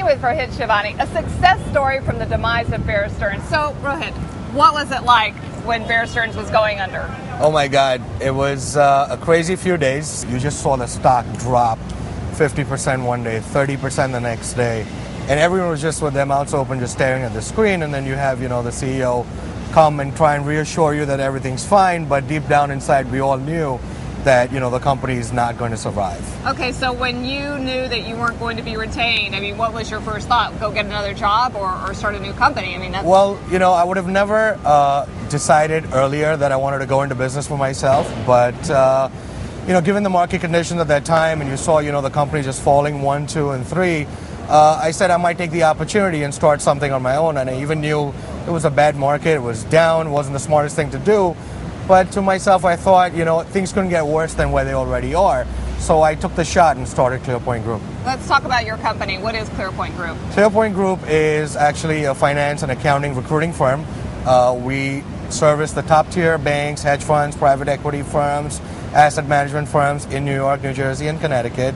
speaking with Rohit Shivani, a success story from the demise of Bear Stearns. So, Rohit, what was it like when Bear Stearns was going under? Oh my God, it was a crazy few days. You just saw the stock drop 50% one day, 30% the next day. And everyone was just with their mouths open, just staring at the screen. And then you have, the CEO come and try and reassure you that everything's fine. But deep down inside, we all knew that, the company is not going to survive. Okay, so when you knew that you weren't going to be retained, what was your first thought? Go get another job or start a new company? Well, I would have never decided earlier that I wanted to go into business for myself. But, given the market conditions at that time and you saw, the company just falling 1, 2, and 3, I said I might take the opportunity and start something on my own. And I even knew it was a bad market. It was down. It wasn't the smartest thing to do. But to myself, I thought, things couldn't get worse than where they already are. So I took the shot and started ClearPoint-group. Let's talk about your company. What is ClearPoint-group? ClearPoint-group is actually a finance and accounting recruiting firm. We service the top-tier banks, hedge funds, private equity firms, asset management firms in New York, New Jersey, and Connecticut.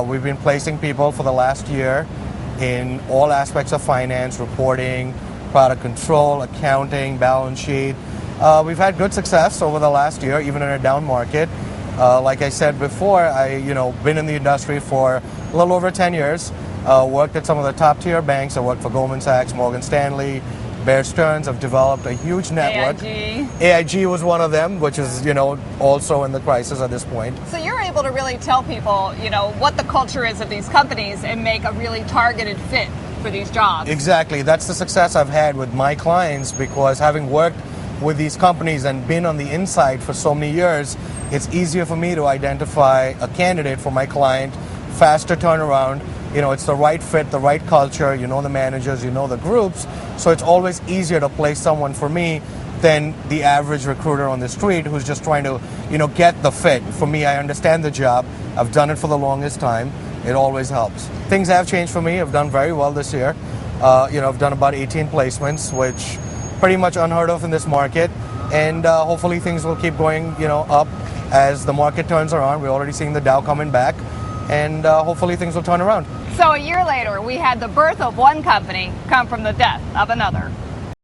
We've been placing people for the last year in all aspects of finance, reporting, product control, accounting, balance sheet. We've had good success over the last year, even in a down market. Like I said before, been in the industry for a little over 10 years. Worked at some of the top tier banks. I worked for Goldman Sachs, Morgan Stanley, Bear Stearns. I've developed a huge network. AIG was one of them, which is, also in the crisis at this point. So you're able to really tell people, what the culture is of these companies and make a really targeted fit for these jobs. Exactly. That's the success I've had with my clients, because having worked with these companies and been on the inside for so many years, it's easier for me to identify a candidate for my client, faster turnaround. It's the right fit, the right culture, the managers, the groups. So it's always easier to place someone for me than the average recruiter on the street who's just trying to, get the fit. For me, I understand the job. I've done it for the longest time. It always helps. Things have changed for me. I've done very well this year. I've done about 18 placements, which pretty much unheard of in this market, and hopefully things will keep going, up as the market turns around. We're already seeing the Dow coming back, and hopefully things will turn around. So a year later, we had the birth of one company come from the death of another.